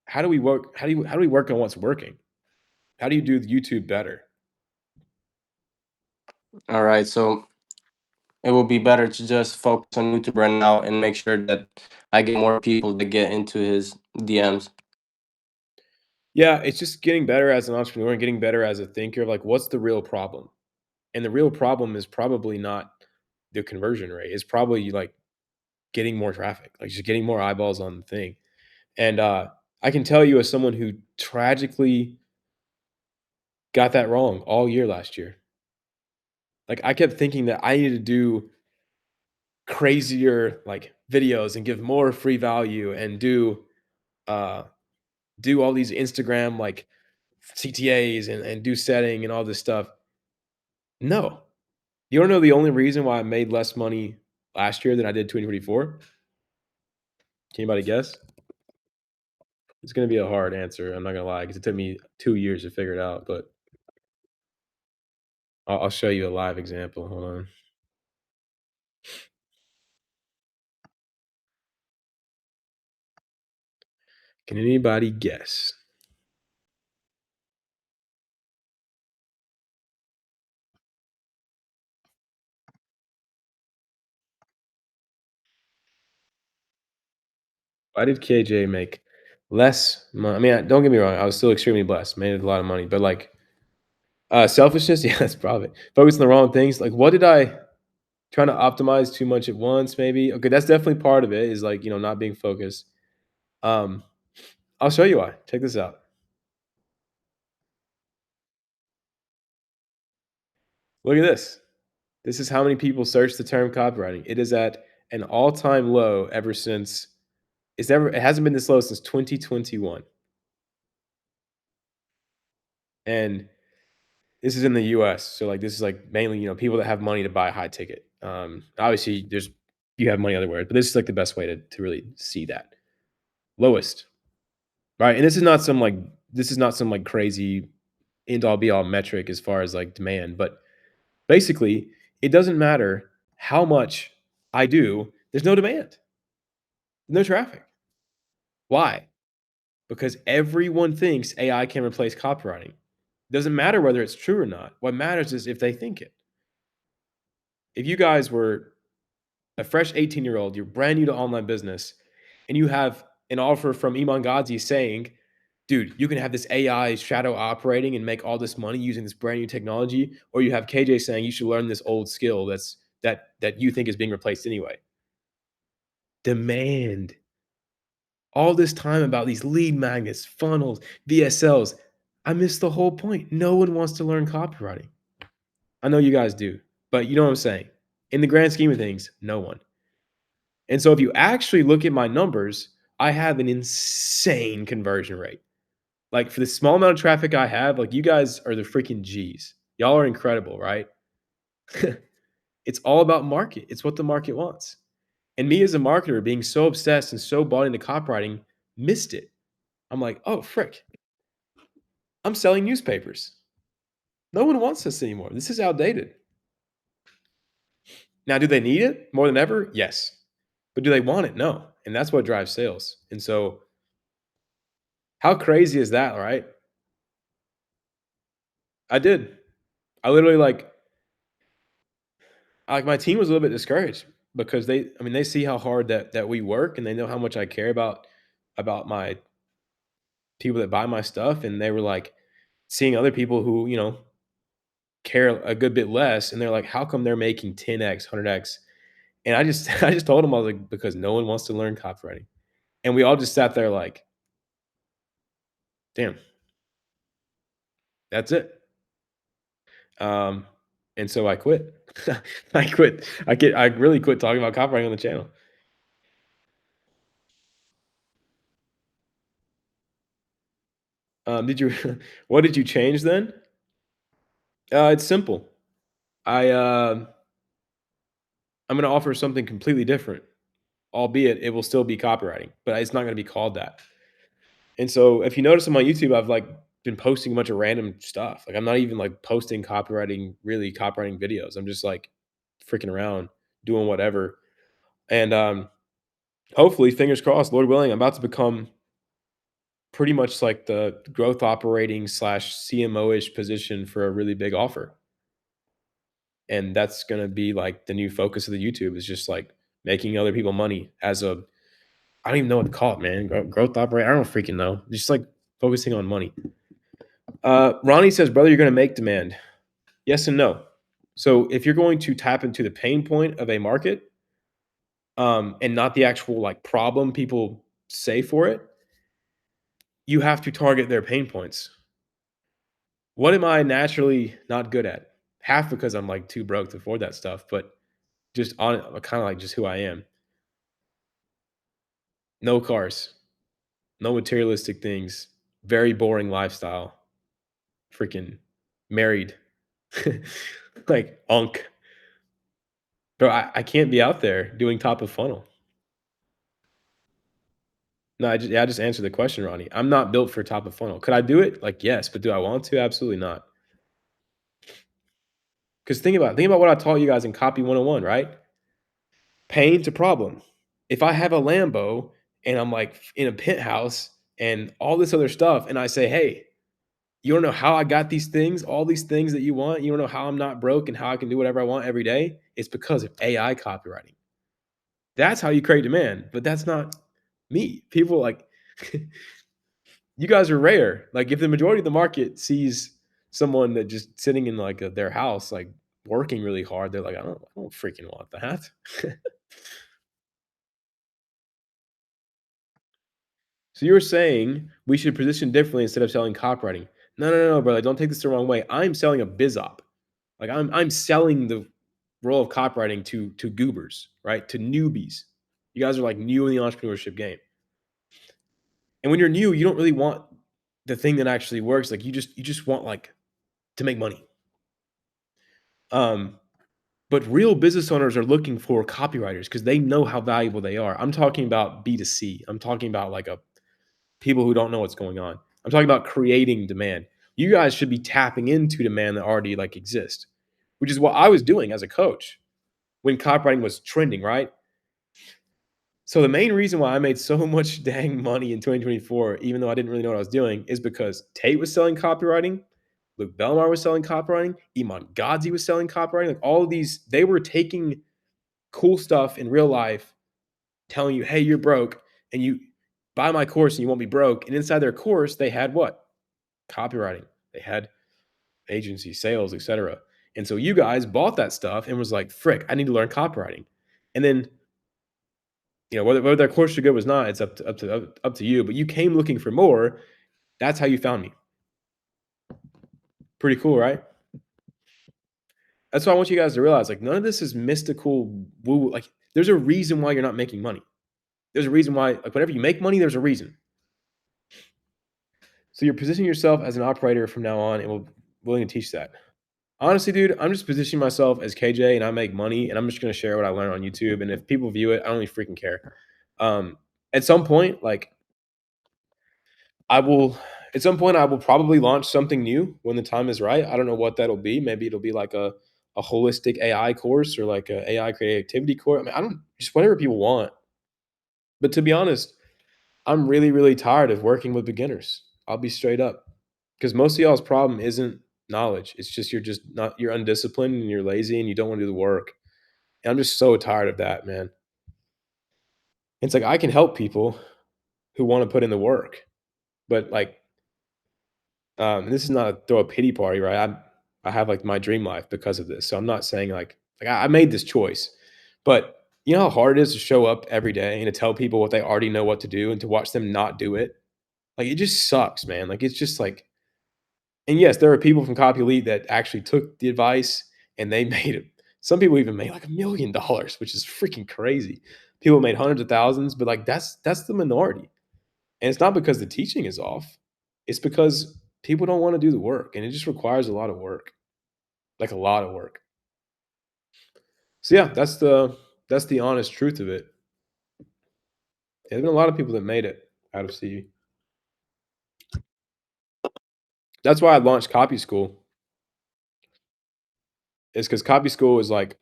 how do we work? How do we work on what's working? How do you do YouTube better? All right, so it will be better to just focus on YouTube right now and make sure that I get more people to get into his DMs. Yeah, it's just getting better as an entrepreneur and getting better as a thinker of like, what's the real problem? And the real problem is probably not the conversion rate. It's probably like getting more traffic, like just getting more eyeballs on the thing. And I can tell you as someone who tragically got that wrong all year last year. Like I kept thinking that I needed to do crazier like videos and give more free value and uh do all these Instagram like CTAs and do setting and all this stuff. No. You wanna know the only reason why I made less money last year than I did 2024? Can anybody guess? It's gonna be a hard answer, I'm not gonna lie, because it took me 2 years to figure it out, but I'll show you a live example, hold on. Can anybody guess? Why did KJ make less money? I mean, don't get me wrong, I was still extremely blessed, made a lot of money, but, like, selfishness? Yeah, that's probably focused on the wrong things, like, what did I trying to optimize too much at once maybe? Okay, that's definitely part of it is, like, not being focused. Um, I'll show you why, check this out. Look at this. This is how many people search the term copywriting. It is at an all-time low ever since it hasn't been this low since 2021. And this is in the US. So like this is like mainly, people that have money to buy high ticket. Obviously you have money otherwhere, but this is like the best way to really see that. Lowest. Right. And this is not some like crazy end all be all metric as far as like demand, but basically it doesn't matter how much I do, there's no demand, no traffic. Why? Because everyone thinks AI can replace copywriting. Doesn't matter whether it's true or not. What matters is if they think it. If you guys were a fresh 18-year-old, you're brand new to online business, and you have an offer from Iman Gadzhi saying, dude, you can have this AI shadow operating and make all this money using this brand new technology, or you have KJ saying you should learn this old skill that you think is being replaced anyway. Demand. All this time about these lead magnets, funnels, VSLs. I missed the whole point. No one wants to learn copywriting. I know you guys do, but you know what I'm saying. In the grand scheme of things, no one. And so if you actually look at my numbers, I have an insane conversion rate. Like for the small amount of traffic I have, like you guys are the freaking G's. Y'all are incredible, right? It's all about market. It's what the market wants. And me as a marketer being so obsessed and so bought into copywriting, missed it. I'm like, oh, frick. I'm selling newspapers. No one wants this anymore. This is outdated. Now, do they need it more than ever? Yes. But do they want it? No. And that's what drives sales. And so, how crazy is that, right? I did. I literally like my team was a little bit discouraged because they see how hard that we work and they know how much I care about my people that buy my stuff. And they were like seeing other people who, care a good bit less. And they're like, how come they're making 10x, 100x? And I just I just told them I was like, because no one wants to learn copywriting. And we all just sat there like, damn, that's it. Um, and so I quit. I quit. I really quit talking about copywriting on the channel. Did you what did you change then? It's simple. I I'm gonna offer something completely different, albeit it will still be copywriting, but it's not gonna be called that. And so if you notice on my YouTube, I've like been posting a bunch of random stuff. Like I'm not even like posting really copywriting videos. I'm just like freaking around, doing whatever. And hopefully, fingers crossed, Lord willing, I'm about to become pretty much like the growth operating slash CMO ish position for a really big offer. And that's gonna be like the new focus of the YouTube is just like making other people money as a I don't even know what to call it, man. Growth operator. I don't freaking know. Just like focusing on money. Ronnie says, brother, you're gonna make demand. Yes and no. So if you're going to tap into the pain point of a market, and not the actual like problem people say for it, you have to target their pain points. What am I naturally not good at? Half because I'm like too broke to afford that stuff, but just on kind of like just who I am. No cars, no materialistic things, very boring lifestyle. Freaking married, like unk. Bro, I can't be out there doing top of funnel. No, I just answered the question, Ronnie. I'm not built for top of funnel. Could I do it? Like, yes, but do I want to? Absolutely not. Because think about what I taught you guys in Copy 101, right? Pain to problem. If I have a Lambo and I'm like in a penthouse and all this other stuff, and I say, hey, you don't know how I got these things, all these things that you want. You don't know how I'm not broke and how I can do whatever I want every day. It's because of AI copywriting. That's how you create demand, but that's not me. People like, you guys are rare. Like, if the majority of the market sees someone that just sitting in like their house, like working really hard, they're like, I don't freaking want that. So you were saying we should position differently instead of selling copywriting. No, brother. Don't take this the wrong way. I'm selling a biz op. Like I'm selling the role of copywriting to goobers, right? To newbies. You guys are like new in the entrepreneurship game. And when you're new, you don't really want the thing that actually works. Like you just want like to make money. But real business owners are looking for copywriters because they know how valuable they are. I'm talking about B2C. I'm talking about like a people who don't know what's going on. I'm talking about creating demand. You guys should be tapping into demand that already like exists, which is what I was doing as a coach when copywriting was trending, right? So the main reason why I made so much dang money in 2024, even though I didn't really know what I was doing, is because Tate was selling copywriting, Luke Belmar was selling copywriting, Iman Gadzhi was selling copywriting. Like all of these, they were taking cool stuff in real life, telling you, hey, you're broke, and you buy my course and you won't be broke. And inside their course, they had what? Copywriting. They had agency, sales, etc. And so you guys bought that stuff and was like, frick, I need to learn copywriting. And then, you know, whether that course you good was not, it's up to you. But you came looking for more. That's how you found me. Pretty cool, right? That's why I want you guys to realize, like, none of this is mystical woo. Like, there's a reason why you're not making money. There's a reason why, like, whenever you make money, there's a reason. So you're positioning yourself as an operator from now on, and we're willing to teach that. Honestly, dude, I'm just positioning myself as KJ, and I make money, and I'm just going to share what I learned on YouTube. And if people view it, I don't really freaking care. At some point, like, I will probably launch something new when the time is right. I don't know what that'll be. Maybe it'll be like a holistic AI course or like a AI creativity course. I mean, I don't just whatever people want. But to be honest, I'm really, really tired of working with beginners. I'll be straight up. Because most of y'all's problem isn't knowledge. It's just you're undisciplined and you're lazy and you don't want to do the work. And I'm just so tired of that, man. It's like I can help people who want to put in the work. But like this is not a throw a pity party, right? I have like my dream life because of this. So I'm not saying like I made this choice. But you know how hard it is to show up every day and to tell people what they already know what to do and to watch them not do it? Like it just sucks, man. Like it's just like and yes, there are people from Copy Elite that actually took the advice and they made it. Some people even made like $1 million, which is freaking crazy. People made hundreds of thousands, but like that's the minority. And it's not because the teaching is off. It's because people don't want to do the work and it just requires a lot of work. Like a lot of work. So yeah, that's the honest truth of it. There's been a lot of people that made it out of CE. That's why I launched Copy School. It's because Copy School is like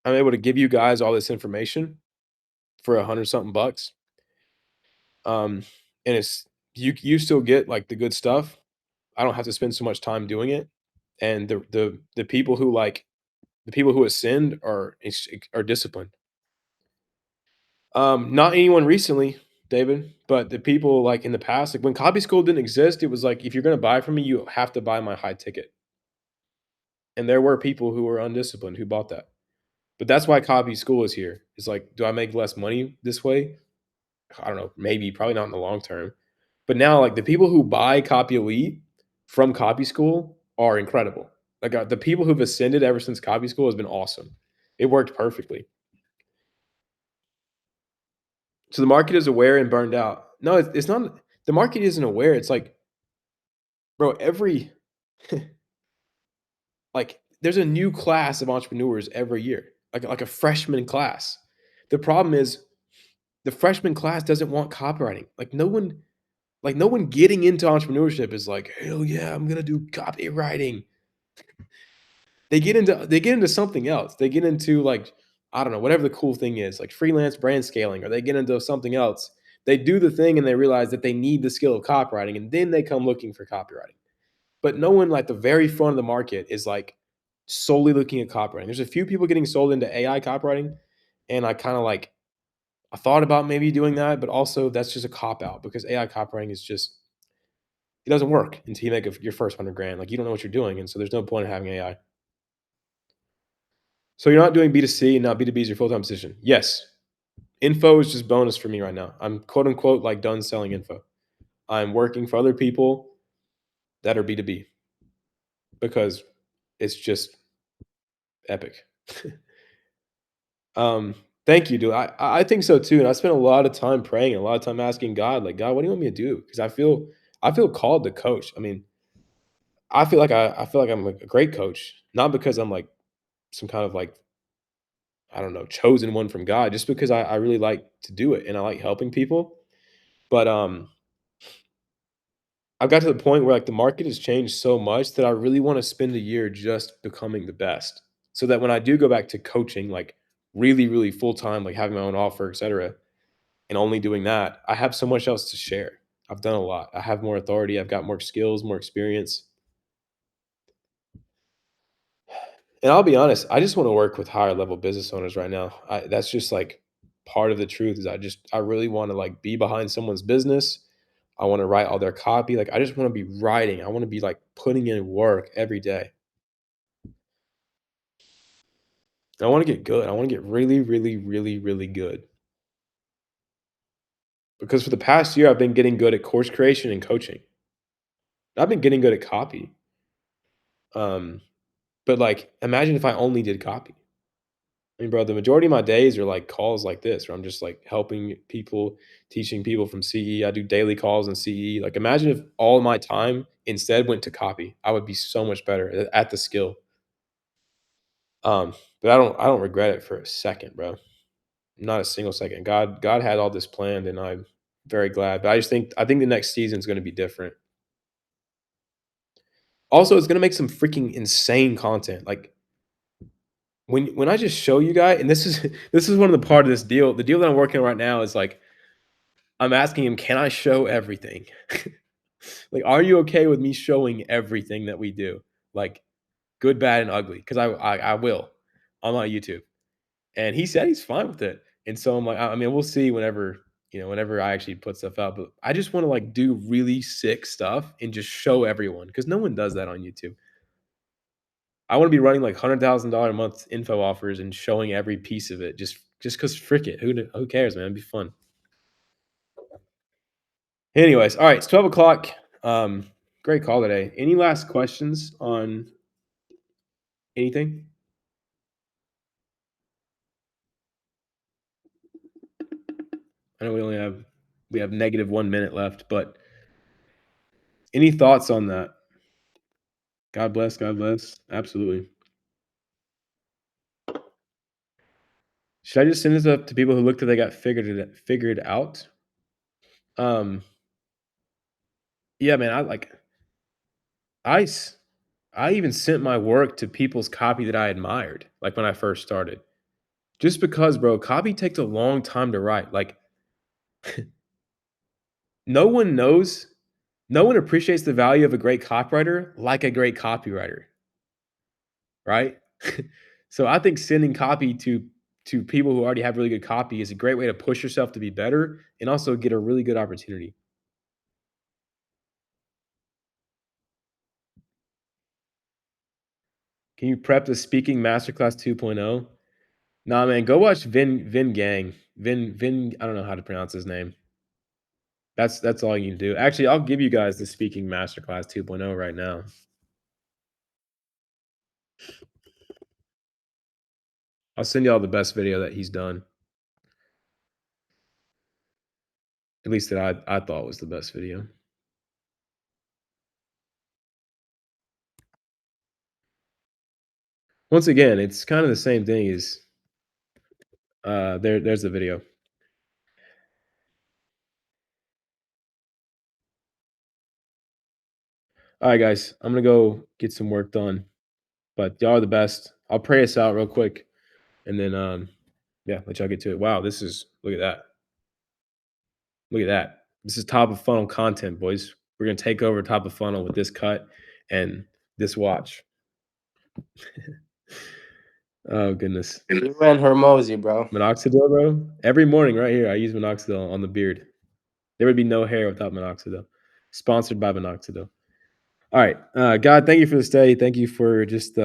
I'm able to give you guys all this information for 100 something bucks. And it's you still get like the good stuff. I don't have to spend so much time doing it. And the people who like The people who ascend are disciplined. Not anyone recently, David, but the people like in the past, like when copy school didn't exist, it was like if you're gonna buy from me, you have to buy my high ticket. And there were people who were undisciplined who bought that. But that's why copy school is here. It's like, do I make less money this way? I don't know, maybe, probably not in the long term. But now, like the people who buy Copy Elite from Copy School are incredible. Like the people who've ascended ever since Copy School has been awesome. It worked perfectly. So the market is aware and burned out. No, it's not. The market isn't aware. It's like, bro, every like there's a new class of entrepreneurs every year, like a freshman class. The problem is the freshman class doesn't want copywriting. Like no one getting into entrepreneurship is like, hell yeah, I'm gonna do copywriting. They get into something else. They get into like, I don't know, whatever the cool thing is, like freelance brand scaling, or they get into something else. They do the thing and they realize that they need the skill of copywriting, and then they come looking for copywriting. But no one like the very front of the market is like solely looking at copywriting. There's a few people getting sold into AI copywriting, and I kind of like I thought about maybe doing that, but also that's just a cop out because AI copywriting is just it doesn't work until you make your first 100 grand. Like you don't know what you're doing, and so there's no point in having AI. So you're not doing B2C and not B2B is your full-time position. Yes. Info is just bonus for me right now. I'm quote unquote like done selling info. I'm working for other people that are B2B because it's just epic. Thank you, dude. I think so too. And I spent a lot of time praying and a lot of time asking God, like, God, what do you want me to do? Because I feel called to coach. I mean, I feel like I'm a great coach, not because I'm like some kind of like I don't know, chosen one from God, just because I really like to do it and I like helping people. But I've got to the point where like the market has changed so much that I really want to spend a year just becoming the best. So that when I do go back to coaching, like really, really full time, like having my own offer, etc., and only doing that, I have so much else to share. I've done a lot. I have more authority. I've got more skills, more experience. And I'll be honest, I just want to work with higher level business owners right now. That's just like part of the truth is I really want to like be behind someone's business. I want to write all their copy. Like I just want to be writing. I want to be like putting in work every day. I want to get good. I want to get really, really, really, really good. Because for the past year, I've been getting good at course creation and coaching. I've been getting good at copy. Um, but like imagine if I only did copy. I mean, bro, the majority of my days are like calls like this, where I'm just like helping people, teaching people from CE. I do daily calls in CE. Like, imagine if all my time instead went to copy. I would be so much better at the skill. But I don't regret it for a second, bro. Not a single second. God had all this planned, and I'm very glad. But I think the next season is going to be different. Also, it's going to make some freaking insane content. Like when I just show you guys, and this is this is one of the part of this deal. The deal that I'm working on right now is like I'm asking him, can I show everything? Like, are you okay with me showing everything that we do? Like good, bad, and ugly? Because I will on my YouTube. And he said he's fine with it. And so I'm like, I mean, we'll see whenever I actually put stuff out. But I just want to like do really sick stuff and just show everyone because no one does that on YouTube. I want to be running like $100,000 a month info offers and showing every piece of it just because frick it. Who cares, man? It'd be fun. Anyways, all right, it's 12 o'clock. Great call today. Any last questions on anything? I know we have negative 1 minute left, but any thoughts on that? God bless, God bless. Absolutely. Should I just send this up to people who looked like they got figured out? Um, yeah, man, I s- I even sent my work to people's copy that I admired, like when I first started. Just because, bro, copy takes a long time to write. Like no one knows, no one appreciates the value of a great copywriter like a great copywriter, right? So I think sending copy to people who already have really good copy is a great way to push yourself to be better and also get a really good opportunity. Can you prep the speaking masterclass 2.0? Nah, man, go watch Vin Gang. Vin, I don't know how to pronounce his name. That's all you can do. Actually, I'll give you guys the speaking masterclass 2.0 right now. I'll send y'all the best video that he's done. At least that I thought was the best video. Once again, it's kind of the same thing as there's the video. All right, guys, I'm gonna go get some work done. But y'all are the best. I'll pray us out real quick, and then yeah, let y'all get to it. Wow, this is look at that. Look at that. This is top of funnel content, boys. We're gonna take over top of funnel with this cut and this watch. Oh goodness. You and Hermosi, bro. Minoxidil, bro. Every morning, right here, I use minoxidil on the beard. There would be no hair without minoxidil. Sponsored by minoxidil. All right, God, thank you for this day. Thank you for just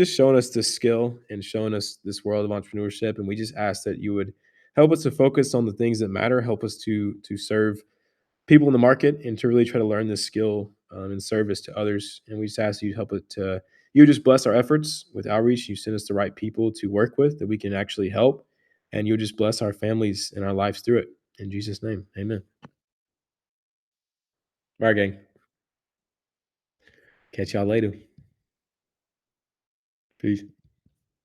showing us this skill and showing us this world of entrepreneurship. And we just ask that you would help us to focus on the things that matter. Help us to serve people in the market and to really try to learn this skill in service to others. And we just ask you to help it to you just bless our efforts with outreach. You send us the right people to work with that we can actually help, and you just bless our families and our lives through it. In Jesus' name, Amen. All right, gang. Catch y'all later. Peace.